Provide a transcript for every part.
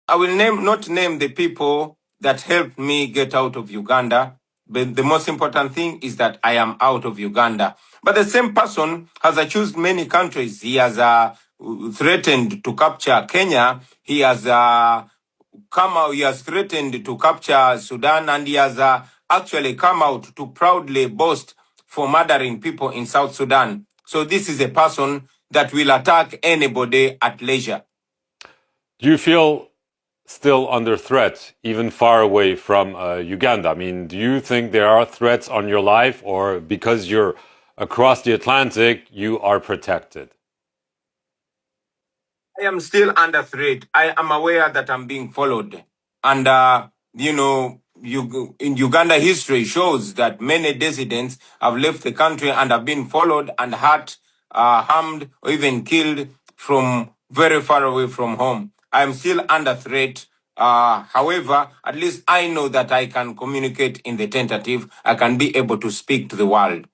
I will not name the people that helped me get out of Uganda, but the most important thing is that I am out of Uganda. But the same person has accused many countries. He has threatened to capture Kenya. He has come out. He has threatened to capture Sudan, and he has actually come out to proudly boast for murdering people in South Sudan. So this is a person that will attack anybody at leisure. Do you feel still under threat, even far away from Uganda? I mean, do you think there are threats on your life, or because you're across the Atlantic, you are protected? I am still under threat. I am aware that I'm being followed. And, in Uganda, history shows that many dissidents have left the country and have been followed and hurt, harmed, or even killed from very far away from home. I am still under threat. However, at least I know that I can communicate in the tentative. I can be able to speak to the world.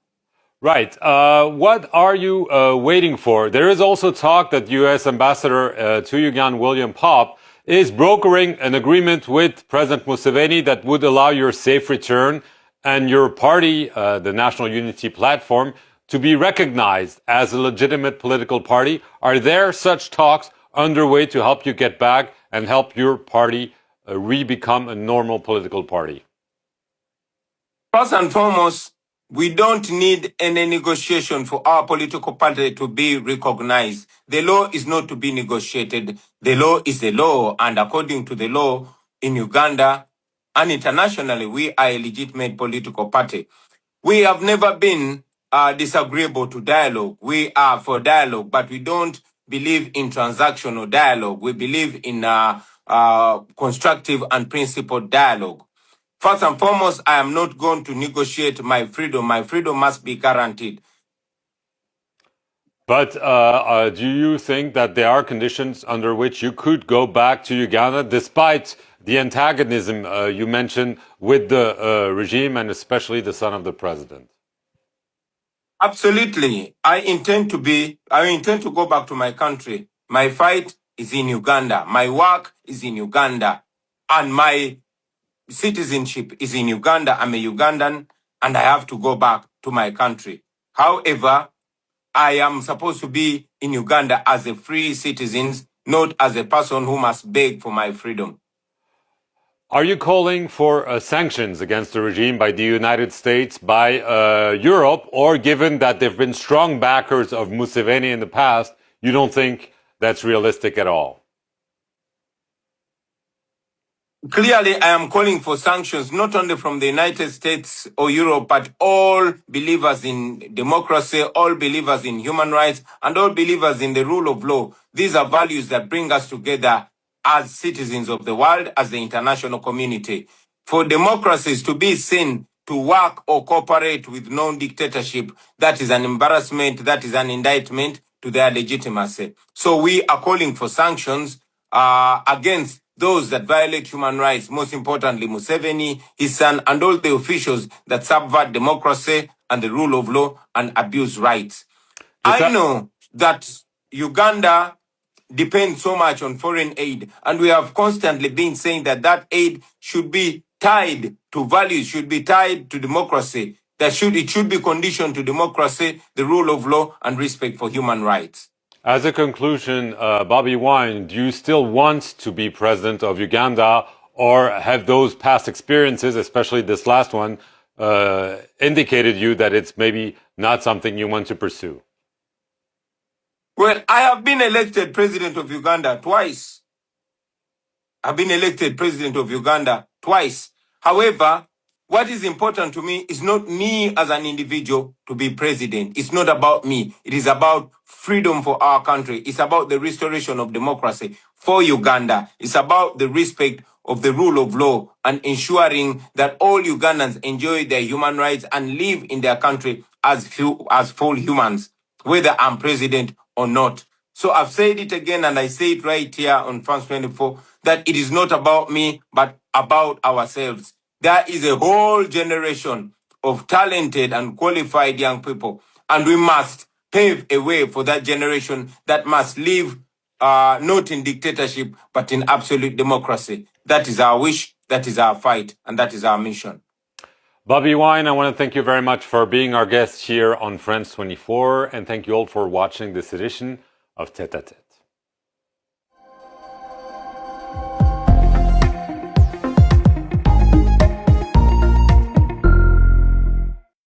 Right. What are you waiting for? There is also talk that U.S. Ambassador to Uganda, William Popp, is brokering an agreement with President Museveni that would allow your safe return and your party, the National Unity Platform, to be recognized as a legitimate political party. Are there such talks underway to help you get back and help your party re-become a normal political party? First and foremost, we don't need any negotiation for our political party to be recognized. The law is not to be negotiated. The law is the law, and according to the law in Uganda and internationally, we are a legitimate political party. We have never been disagreeable to dialogue. We are for dialogue, but we don't believe in transactional dialogue. We believe in constructive and principled dialogue. First and foremost, I am not going to negotiate my freedom. My freedom must be guaranteed. But do you think that there are conditions under which you could go back to Uganda despite the antagonism you mentioned with the regime and especially the son of the president? Absolutely. I intend to go back to my country. My fight is in Uganda. My work is in Uganda. And my citizenship is in Uganda. I'm a Ugandan and I have to go back to my country. However, I am supposed to be in Uganda as a free citizen, not as a person who must beg for my freedom. Are you calling for sanctions against the regime by the United States, by Europe, or given that there have been strong backers of Museveni in the past, you don't think that's realistic at all? Clearly, I am calling for sanctions, not only from the United States or Europe, but all believers in democracy, all believers in human rights, and all believers in the rule of law. These are values that bring us together as citizens of the world, as the international community. For democracies to be seen to work or cooperate with non-dictatorship, that is an embarrassment, that is an indictment to their legitimacy. So we are calling for sanctions against those that violate human rights, most importantly Museveni, his son, and all the officials that subvert democracy and the rule of law and abuse rights. I know that Uganda depends so much on foreign aid, and we have constantly been saying that that aid should be tied to values, should be tied to democracy, it should be conditioned to democracy, the rule of law, and respect for human rights. As a conclusion, Bobi Wine, do you still want to be president of Uganda, or have those past experiences, especially this last one, indicated you that it's maybe not something you want to pursue? Well, I have been elected president of Uganda twice. I've been elected president of Uganda twice. However, what is important to me is not me as an individual to be president. It's not about me. It is about freedom for our country. It's about the restoration of democracy for Uganda. It's about the respect of the rule of law and ensuring that all Ugandans enjoy their human rights and live in their country as full humans, whether I'm president or not. So I've said it again and I say it right here on France 24 that it is not about me, but about ourselves. There is a whole generation of talented and qualified young people, and we must pave a way for that generation that must live not in dictatorship, but in absolute democracy. That is our wish, that is our fight, and that is our mission. Bobi Wine, I want to thank you very much for being our guest here on France 24, and thank you all for watching this edition of Tête à Tête.